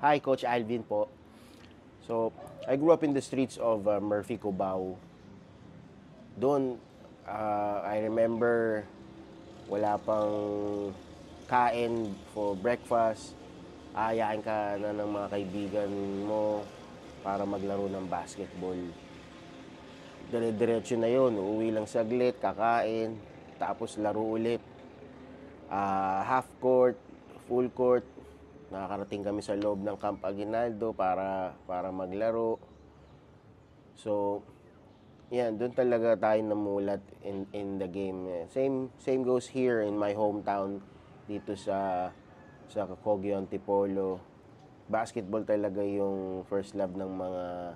Hi, Coach Alvin po. So, I grew up in the streets of Murphy, Cubao. Doon, I remember wala pang kain for breakfast. Aayain ka na ng mga kaibigan mo para maglaro ng basketball. Dire-diretso na yon, uuwi lang saglit, kakain, tapos laro ulit. Half court, full court, nakakarating kami sa loob ng Camp Aguinaldo para maglaro. So, yan, doon talaga tayo namulat in the game. Same goes here in my hometown dito sa Cogio Antipolo. Basketball talaga yung first love ng mga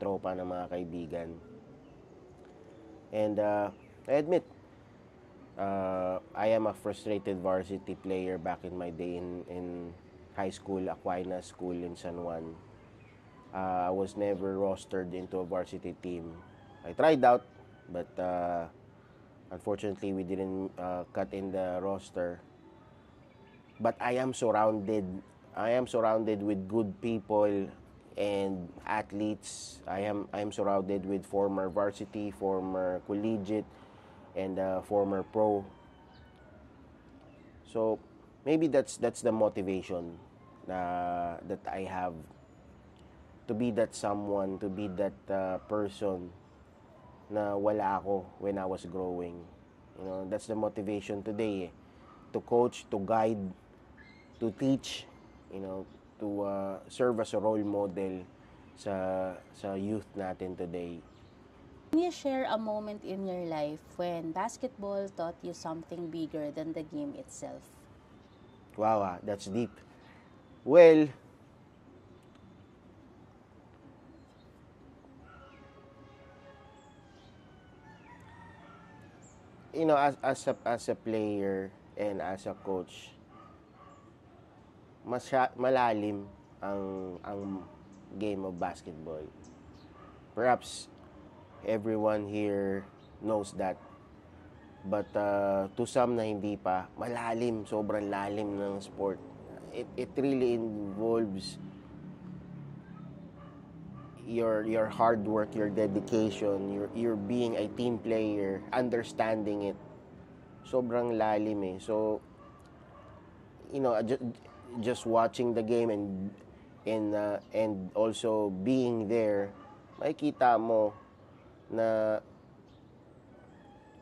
tropa ng mga kaibigan. And I admit, I am a frustrated varsity player back in my day in high school, Aquinas School in San Juan. I was never rostered into a varsity team. I tried out, but unfortunately we didn't cut in the roster. But I am surrounded with good people and athletes. I am surrounded with former varsity, former collegiate, and former pro. So maybe that's the motivation that I have to be that someone, to be that person na wala ako when I was growing. You know, that's the motivation today, to coach, to guide, to teach, you know, to serve as a role model sa youth natin today. Can you share a moment in your life when basketball taught you something bigger than the game itself? Wow, that's deep. Well, you know, as a player and as a coach, malalim ang game of basketball. Perhaps everyone here knows that. But to some na hindi pa, malalim, sobrang lalim ng sport. It really involves your hard work, your dedication, your being a team player, understanding it. Sobrang lalim eh. So, you know, just watching the game and also being there, makikita mo na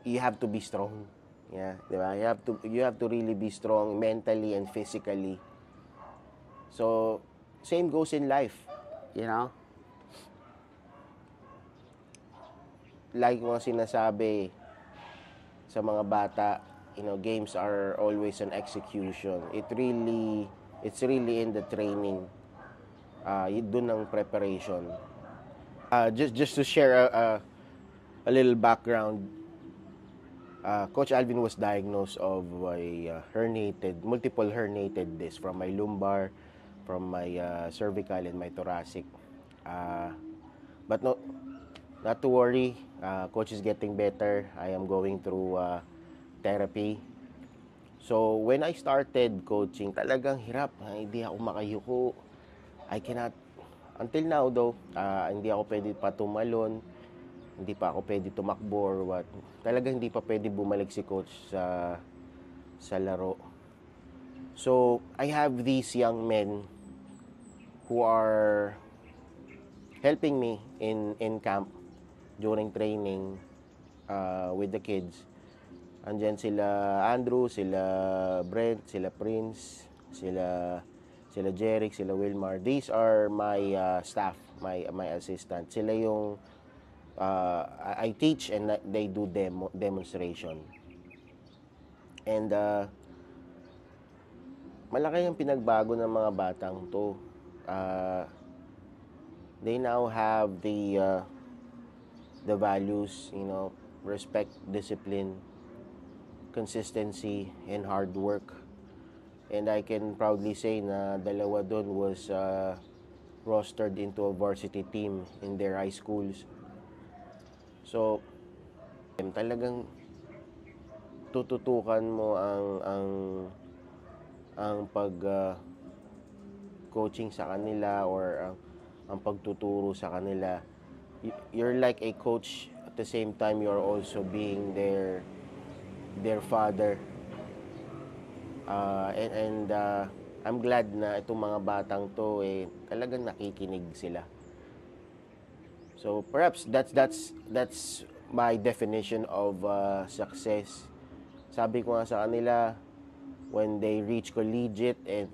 you have to be strong. Yeah, di ba? You have to really be strong mentally and physically. So, same goes in life, you know? Like mga sinasabi sa mga bata, you know, games are always an execution. It's really in the training. Doon ang preparation. Just to share a little background, Coach Alvin was diagnosed of a multiple herniated disc from my lumbar, from my cervical and my thoracic. But no, not to worry. Coach is getting better. I am going through therapy. So when I started coaching, talagang hirap. Hindi ako makayuko. I cannot, until now though, hindi ako pwede pa tumalon. Hindi pa ako pwede tumakbo or what. Talagang hindi pa pwede bumalik si coach sa laro. So, I have these young men who are helping me in camp during training with the kids. Andyan sila Andrew, sila Brent, sila Prince, sila Jeric, sila Wilmar. These are my staff, my assistant. Sila yung I teach and they do demonstration. And malaki ang pinagbago ng mga batang to. They now have the values, you know, respect, discipline, consistency, and hard work. And I can proudly say na dalawa doon was rostered into a varsity team in their high schools. So, talagang tututukan mo ang pag pag-coaching sa kanila or ang pagtuturo sa kanila. You're like a coach at the same time you're also being their father. And I'm glad na itong mga batang to talagang nakikinig sila. So perhaps that's my definition of success. Sabi ko nga sa kanila, when they reach collegiate and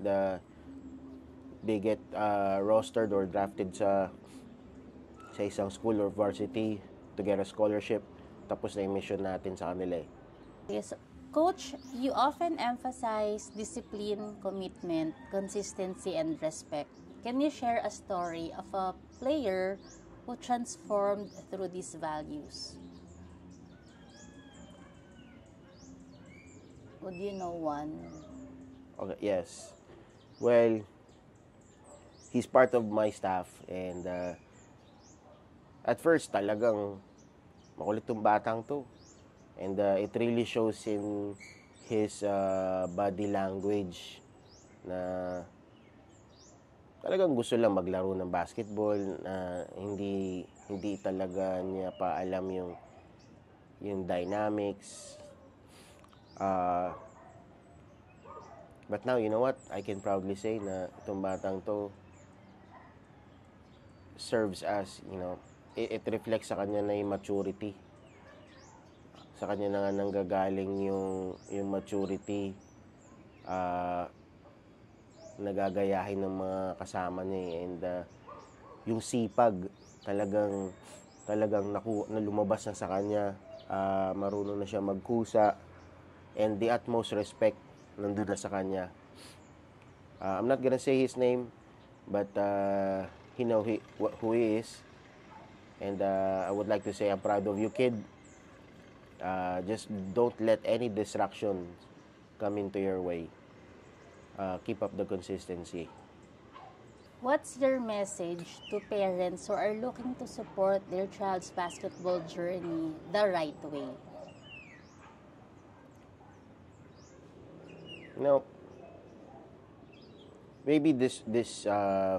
they get rostered or drafted sa isang school or varsity to get a scholarship, tapos na yung mission natin sa kanila. Yes. Coach, you often emphasize discipline, commitment, consistency, and respect. Can you share a story of a player who transformed through these values? Would you know one? Okay, yes. Well, he's part of my staff and at first talagang makulit tong batang to. And it really shows in his body language na talagang gusto lang maglaro ng basketball, na hindi talaga niya pa alam yung dynamics. But now, you know what? I can proudly say na itong batang to serves as, it reflects sa kanya na yung maturity. Sa kanya na nga nanggagaling yung maturity, nagagayahin ng mga kasama niya. And yung sipag, talagang lumabas na sa kanya. Marunong na siya magkusa. And the utmost respect nandun na sa kanya. I'm not gonna say his name, but he know who he is. And I would like to say, I'm proud of you, kid. Just don't let any distraction come into your way. Keep up the consistency. What's your message to parents who are looking to support their child's basketball journey the right way? Maybe this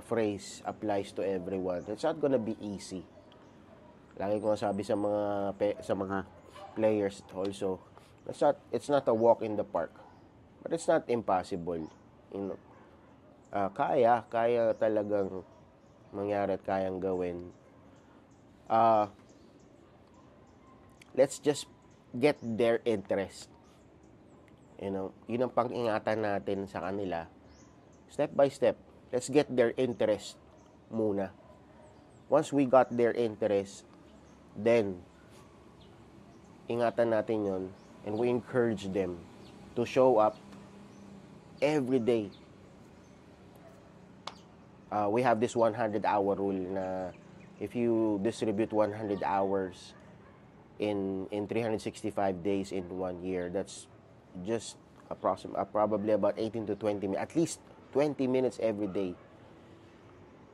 phrase applies to everyone. It's not gonna be easy. Lagi ko sabi sa mga players also, it's not a walk in the park, but it's not impossible. Kaya talagang mangyari at kayang gawin. Let's just get their interest. Yun ang pang-ingatan natin sa kanila. Step by step, let's get their interest muna. Once we got their interest, then ingatan natin yon, and we encourage them to show up every day. We have this 100-hour rule na if you distribute 100 hours in 365 days in 1 year, that's just probably about 18 to 20 minutes, at least 20 minutes every day.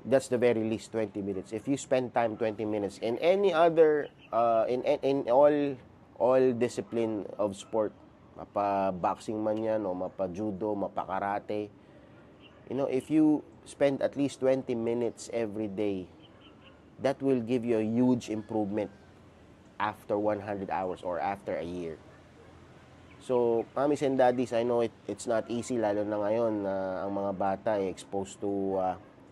That's the very least 20 minutes. If you spend time 20 minutes in any other in all discipline of sport, mapa-boxing man yan o mapa-judo, mapa-karate, if you spend at least 20 minutes every day, that will give you a huge improvement after 100 hours or after a year. So, mommies and daddies, I know it's not easy, lalo na ngayon na ang mga bata ay exposed to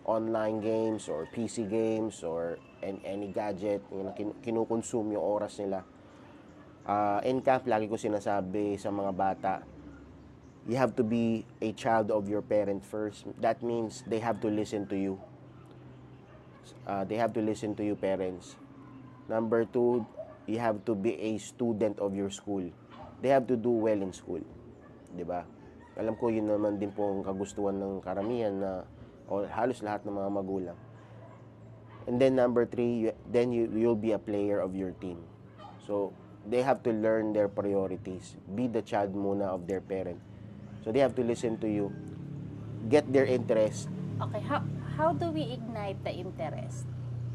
online games or PC games or any gadget, kinukonsume yung oras nila. In camp, lagi ko sinasabi sa mga bata, you have to be a child of your parent first. That means they have to listen to you. They have to listen to you, parents. Number 2, you have to be a student of your school. They have to do well in school. Diba? Alam ko yun naman din po ang kagustuhan ng karamihan na o halos lahat ng mga magulang. And then number 3, then you'll be a player of your team. So, they have to learn their priorities. Be the child muna of their parent. So, they have to listen to you. Get their interest. Okay, how do we ignite the interest?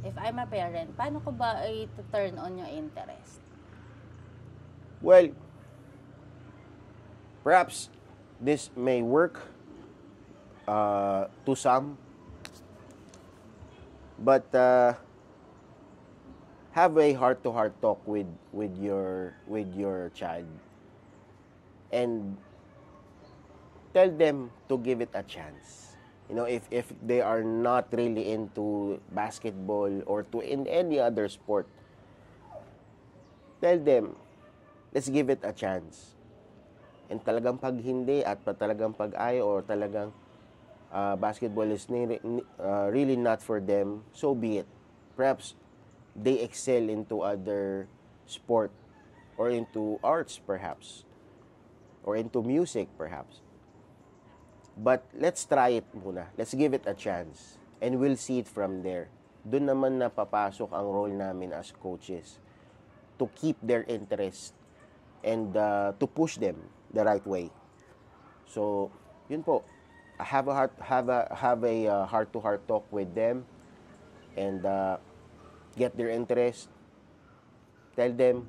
If I'm a parent, paano ko ba i-turn on yung interest? Well, perhaps this may work to some, But have a heart-to-heart talk with your child, and tell them to give it a chance. If they are not really into basketball or to in any other sport, tell them, let's give it a chance. And talagang pag hindi at talagang pag ayaw or talagang basketball is really not for them, so be it. Perhaps they excel into other sport or into arts perhaps or into music perhaps. But let's try it muna. Let's give it a chance. And we'll see it from there. Doon naman na papasok ang role namin as coaches to keep their interest and to push them the right way. So, yun po. Have a heart-to-heart talk with them and get their interest. Tell them,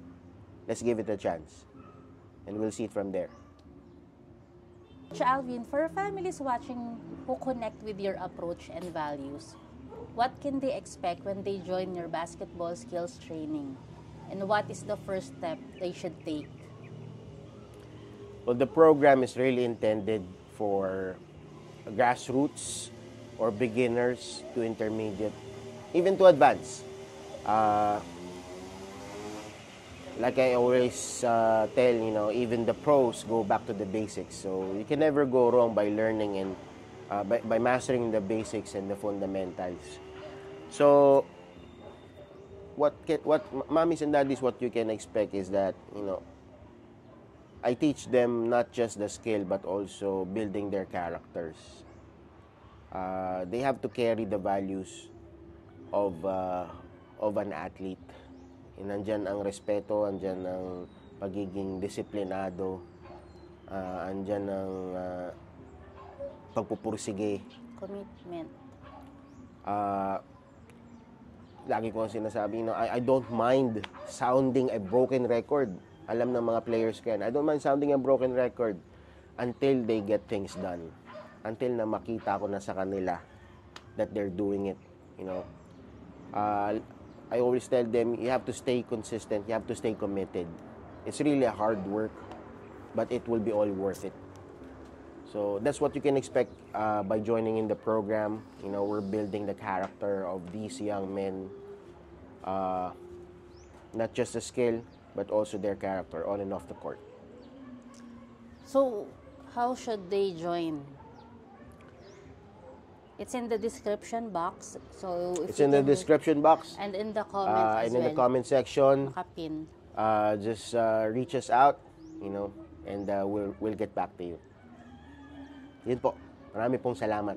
let's give it a chance. And we'll see it from there. Coach Alvin, for families watching who connect with your approach and values, what can they expect when they join your basketball skills training? And what is the first step they should take? Well, the program is really intended for grassroots or beginners to intermediate, even to advanced. Like I always tell, even the pros go back to the basics. So you can never go wrong by learning and by mastering the basics and the fundamentals. So what mommies and daddies, what you can expect is that, I teach them not just the skill but also building their characters. They have to carry the values of an athlete. Nandyan ang respeto, andyan ang pagiging disiplinado, andyan ang pagpupursige. Commitment. Lagi ko ang sinasabi, I don't mind sounding a broken record. Alam ng mga players ko yan. I don't mind sounding a broken record until they get things done. Until na makita ko na sa kanila that they're doing it. I always tell them, you have to stay consistent, you have to stay committed. It's really a hard work, but it will be all worth it. So that's what you can expect by joining in the program. We're building the character of these young men, not just the skill, but also their character on and off the court. So, how should they join? It's in the description box. So if it's in the description box. And in the comment as and well. in the comment section. Nakapin. Just reach us out, and we'll get back to you. Yun po. Marami pong salamat.